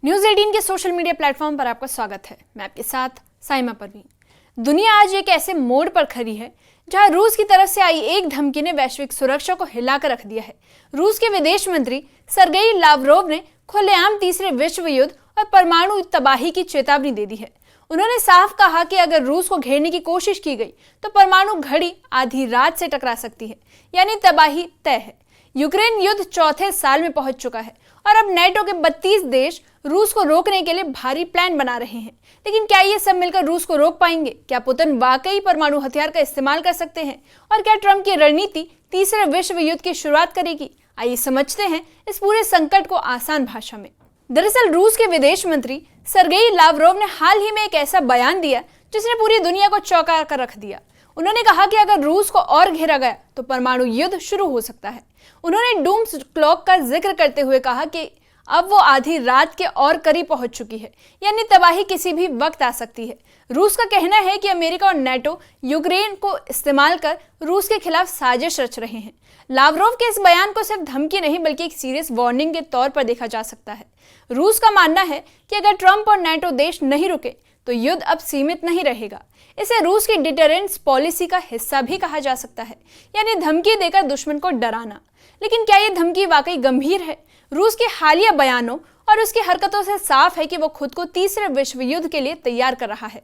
News 18 के social media platform पर आपका स्वागत है। मैं आपके साथ साइमा परवीन। दुनिया आज एक ऐसे मोड़ पर खड़ी है जहां रूस की तरफ से आई एक धमकी ने वैश्विक सुरक्षा को हिलाकर रख दिया है। रूस के विदेश मंत्री सर्गेई लावरोव ने खुलेआम तीसरे विश्व युद्ध और परमाणु तबाही की चेतावनी दे दी है। उन्होंने साफ कहा कि अगर रूस को घेरने की कोशिश की गई तो परमाणु घड़ी आधी रात से टकरा सकती है, यानी तबाही तय है। यूक्रेन युद्ध चौथे साल में पहुंच चुका है और अब नेटो के 32 देश रूस को रोकने के लिए भारी प्लान बना रहे हैं। लेकिन क्या ये सब मिलकर रूस को रोक पाएंगे? क्या पुतिन वाकई परमाणु हथियार का इस्तेमाल कर सकते हैं? और क्या ट्रंप की रणनीति तीसरे विश्व युद्ध की शुरुआत करेगी? आइए समझते हैं इस पूरे संकट को आसान भाषा में। दरअसल रूस के विदेश मंत्री सर्गेई लावरोव ने हाल ही में एक ऐसा बयान दिया जिसने पूरी दुनिया को चौंका कर रख दिया। उन्होंने कहा कि अगर रूस को और घेरा गया तो परमाणु युद्ध शुरू हो सकता है। उन्होंने डूम क्लॉक का जिक्र करते हुए कहा कि अब वो आधी रात के और करीब पहुंच चुकी है, यानी तबाही किसी भी वक्त आ सकती है। रूस का कहना है कि अमेरिका और नेटो यूक्रेन को इस्तेमाल कर रूस के खिलाफ साजिश रच रहे हैं। लावरोव के इस बयान को सिर्फ धमकी नहीं बल्कि एक सीरियस वार्निंग के तौर पर देखा जा सकता है। रूस का मानना है कि अगर ट्रंप और नेटो देश नहीं रुके तो युद्ध अब सीमित नहीं रहेगा। इसे रूस की डिटरेंस पॉलिसी का हिस्सा भी कहा जा सकता है, यानी धमकी देकर दुश्मन को डराना। लेकिन क्या ये धमकी वाकई गंभीर है? रूस के हालिया बयानों और उसकी हरकतों से साफ है कि वो खुद को तीसरे विश्व युद्ध के लिए तैयार कर रहा है।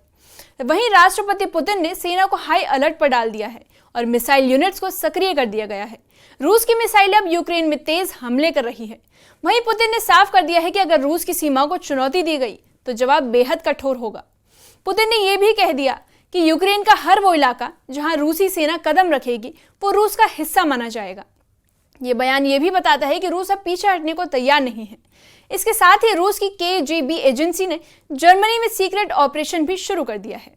वहीं राष्ट्रपति पुतिन ने सेना को हाई अलर्ट पर डाल दिया है और मिसाइल यूनिट्स को सक्रिय कर दिया गया है। रूस की मिसाइल अब यूक्रेन में तेज हमले कर रही है। वहीं पुतिन ने साफ कर दिया है कि अगर रूस की सीमाओं को चुनौती दी गई तो जवाब बेहद कठोर होगा। पुतिन ने यह भी कह दिया कि यूक्रेन का हर वो इलाका जहां रूसी सेना कदम रखेगी वो रूस का हिस्सा माना जाएगा। ये बयान ये भी बताता है कि रूस अब पीछे हटने को तैयार नहीं है। इसके साथ ही रूस की KGB एजेंसी ने जर्मनी में सीक्रेट ऑपरेशन भी शुरू कर दिया है।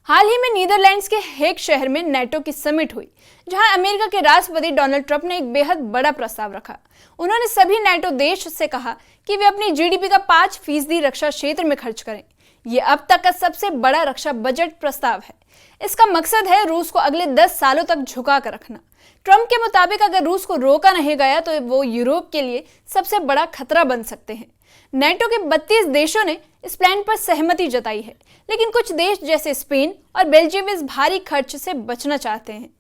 हाल ही में नीदरलैंड्स के हेग शहर में नेटो की समिट हुई, जहां अमेरिका के राष्ट्रपति डोनाल्ड ट्रंप ने एक बेहद बड़ा प्रस्ताव रखा। उन्होंने सभी नेटो देश से कहा कि वे अपनी GDP का 5% रक्षा क्षेत्र में खर्च करें। ये अब तक का सबसे बड़ा रक्षा बजट प्रस्ताव है। इसका मकसद है रूस को अगले 10 सालों तक झुका कर रखना। ट्रंप के मुताबिक अगर रूस को रोका नहीं गया तो वो यूरोप के लिए सबसे बड़ा खतरा बन सकते हैं। नेटो के 32 देशों ने इस प्लान पर सहमति जताई है, लेकिन कुछ देश जैसे स्पेन और बेल्जियम इस भारी खर्च से बचना चाहते हैं।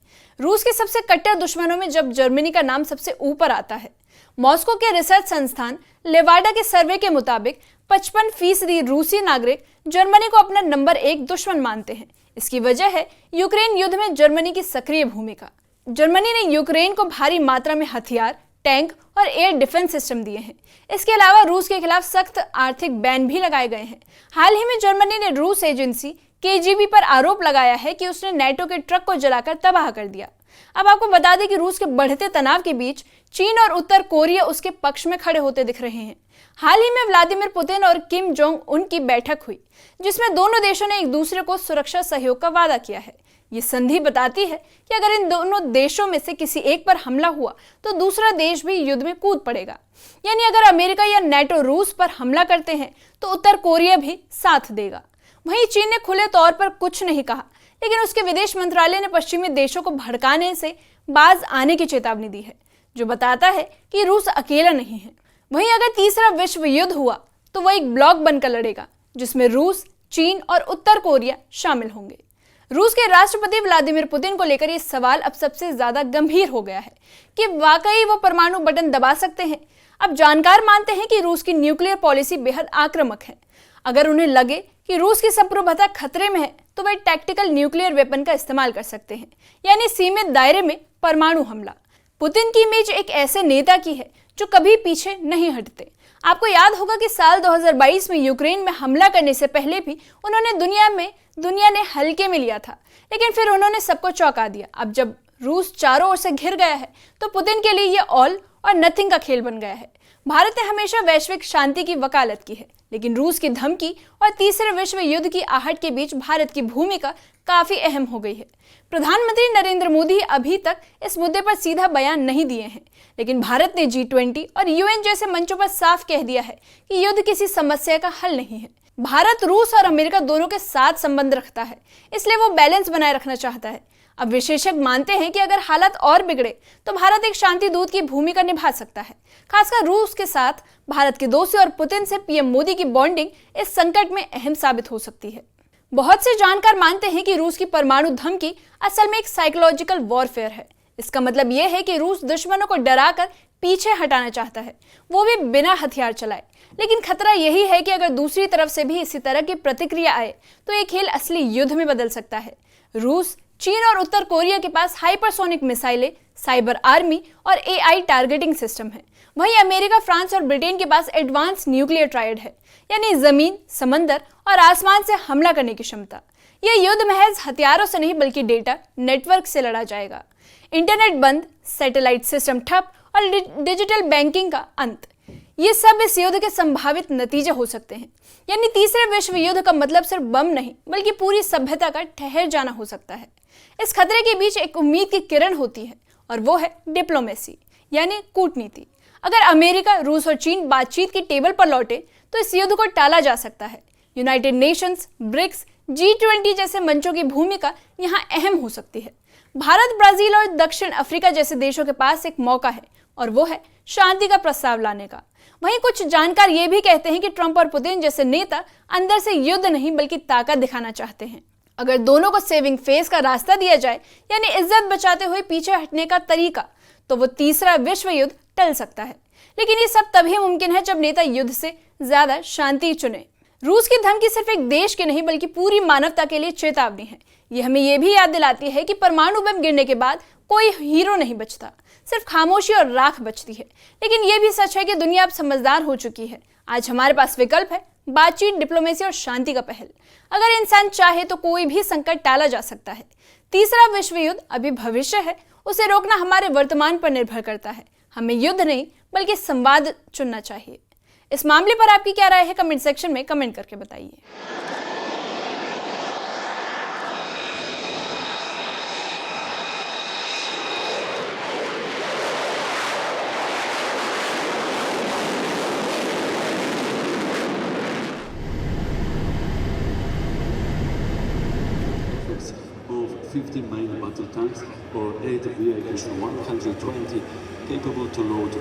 रूस के सबसे कट्टर दुश्मनों में जब जर्मनी का नाम सबसे ऊपर आता है। मॉस्को के रिसर्च संस्थान लेवाडा के सर्वे के मुताबिक 55% रूसी नागरिक जर्मनी को अपना नंबर 1 दुश्मन मानते हैं। इसकी वजह है यूक्रेन युद्ध में जर्मनी की सक्रिय भूमिका। जर्मनी ने यूक्रेन को भारी मात्रा में हथियार, टैंक और एयर डिफेंस सिस्टम दिए हैं। इसके अलावा रूस के खिलाफ सख्त आर्थिक बैन भी लगाए गए हैं। हाल ही में जर्मनी ने रूस एजेंसी KGB पर आरोप लगाया है कि उसने नेटो के ट्रक को जलाकर तबाह कर दिया। अब आपको बता दें कि रूस के बढ़ते तनाव के बीच चीन और उत्तर कोरिया उसके पक्ष में खड़े होते दिख रहे हैं। हाल ही में व्लादिमीर पुतिन और किम जोंग उन की बैठक हुई, जिसमें दोनों देशों ने एक दूसरे को सुरक्षा सहयोग का वादा किया है। ये संधि बताती है कि अगर इन दोनों देशों में से किसी एक पर हमला हुआ तो दूसरा देश भी युद्ध में कूद पड़ेगा। यानी अगर अमेरिका या नेटो रूस पर हमला करते हैं तो उत्तर कोरिया भी साथ देगा। वहीं चीन ने खुले तौर पर कुछ नहीं कहा, लेकिन उसके विदेश मंत्रालय ने पश्चिमी देशों को भड़काने से बाज आने की चेतावनी दी है, जो बताता है कि रूस अकेला नहीं है। वहीं अगर तीसरा विश्व युद्ध हुआ तो वह एक ब्लॉक बनकर लड़ेगा, जिसमें रूस, चीन और उत्तर कोरिया शामिल होंगे। रूस के राष्ट्रपति व्लादिमीर पुतिन को लेकर यह सवाल अब सबसे ज्यादा गंभीर हो गया है कि वाकई वो परमाणु बटन दबा सकते हैं। अब जानकार मानते हैं कि रूस की न्यूक्लियर पॉलिसी बेहद आक्रामक है। अगर उन्हें लगे कि रूस की सार्वभौमता खतरे में है तो वे टैक्टिकल न्यूक्लियर वेपन का इस्तेमाल कर सकते हैं, यानी सीमित दायरे में परमाणु हमला। पुतिन की इमेज एक ऐसे नेता की है जो कभी पीछे नहीं हटते। आपको याद होगा कि साल 2022 में यूक्रेन में हमला करने से पहले भी उन्होंने दुनिया ने हल्के में लिया था, लेकिन फिर उन्होंने सबको चौंका दिया। अब जब रूस चारों ओर से घिर गया है तो पुतिन के लिए ये ऑल और नथिंग का खेल बन गया है। भारत ने हमेशा वैश्विक शांति की वकालत की है, लेकिन रूस की धमकी और तीसरे विश्व युद्ध की आहट के बीच भारत की भूमिका काफी अहम हो गई है। प्रधानमंत्री नरेंद्र मोदी अभी तक इस मुद्दे पर सीधा बयान नहीं दिए हैं, लेकिन भारत ने G20 और UN जैसे मंचों पर साफ कह दिया है कि युद्ध किसी समस्या का हल नहीं है। भारत रूस और अमेरिका दोनों के साथ संबंध रखता है, इसलिए वो बैलेंस बनाए रखना चाहता है। अब विशेषज्ञ मानते हैं कि अगर हालत और बिगड़े तो भारत एक शांति दूत की भूमिका निभा सकता है। खासकर रूस के साथ भारत की दोस्ती और पुतिन से पीएम मोदी की बॉन्डिंग इस संकट में अहम साबित हो सकती है। बहुत से जानकार मानते हैं कि रूस की परमाणु धमकी असल में एक साइकोलॉजिकल वॉरफेयर है। इसका मतलब यह है कि रूस दुश्मनों को डराकर पीछे हटाना चाहता है, वो भी बिना हथियार चलाए। लेकिन खतरा यही है कि अगर दूसरी तरफ से भी इसी तरह की प्रतिक्रिया आए तो ये खेल असली युद्ध में बदल सकता है। रूस, चीन और उत्तर कोरिया के पास हाइपरसोनिक मिसाइलें, साइबर आर्मी और एआई टारगेटिंग सिस्टम है। वहीं अमेरिका, फ्रांस और ब्रिटेन के पास एडवांस न्यूक्लियर ट्रायड है, यानी जमीन, समंदर और आसमान से हमला करने की क्षमता। यह युद्ध महज हथियारों से नहीं बल्कि डेटा नेटवर्क से लड़ा जाएगा। इंटरनेट बंद, सैटेलाइट सिस्टम ठप और डिजिटल बैंकिंग का अंत, ये सब इस युद्ध के संभावित नतीजे हो सकते हैं। यानी तीसरे विश्व युद्ध का मतलब सिर्फ बम नहीं बल्कि पूरी सभ्यता का ठहर जाना हो सकता है। इस खतरे के बीच एक उम्मीद की किरण होती है और वो है डिप्लोमेसी, यानी कूटनीति। अगर अमेरिका, रूस और चीन बातचीत की टेबल पर लौटे तो इस युद्ध को टाला जा सकता है। यूनाइटेड नेशंस, ब्रिक्स, G20 जैसे मंचों की भूमिका यहाँ अहम हो सकती है। भारत, ब्राजील और दक्षिण अफ्रीका जैसे देशों के पास एक मौका है और वो है शांति का प्रस्ताव लाने का। वहीं कुछ जानकार ये भी कहते हैं कि ट्रंप और पुतिन जैसे नेता अंदर से युद्ध नहीं बल्कि ताकत दिखाना चाहते हैं। अगर दोनों को सेविंग फेस का रास्ता दिया जाए, यानी इज्जत बचाते हुए पीछे हटने का तरीका, तो वो तीसरा विश्व युद्ध टल सकता है। लेकिन ये सब तभी मुमकिन है जब नेता युद्ध से ज्यादा शांति चुने। रूस की धमकी सिर्फ एक देश की नहीं बल्कि पूरी मानवता के लिए चेतावनी है। ये हमें यह भी याद दिलाती है कि परमाणु बम गिरने के बाद कोई हीरो नहीं बचता, सिर्फ खामोशी और राख बचती है। लेकिन यह भी सच है कि दुनिया अब समझदार हो चुकी है। आज हमारे पास विकल्प है, बातचीत, डिप्लोमेसी और शांति का पहल। अगर इंसान चाहे तो कोई भी संकट टाला जा सकता है। तीसरा विश्व युद्ध अभी भविष्य है, उसे रोकना हमारे वर्तमान पर निर्भर करता है। हमें युद्ध नहीं बल्कि संवाद चुनना चाहिए। इस मामले पर आपकी क्या राय है, कमेंट सेक्शन में कमेंट करके बताइए। Of 50 main battle tanks or 8 vehicles, 120 capable to load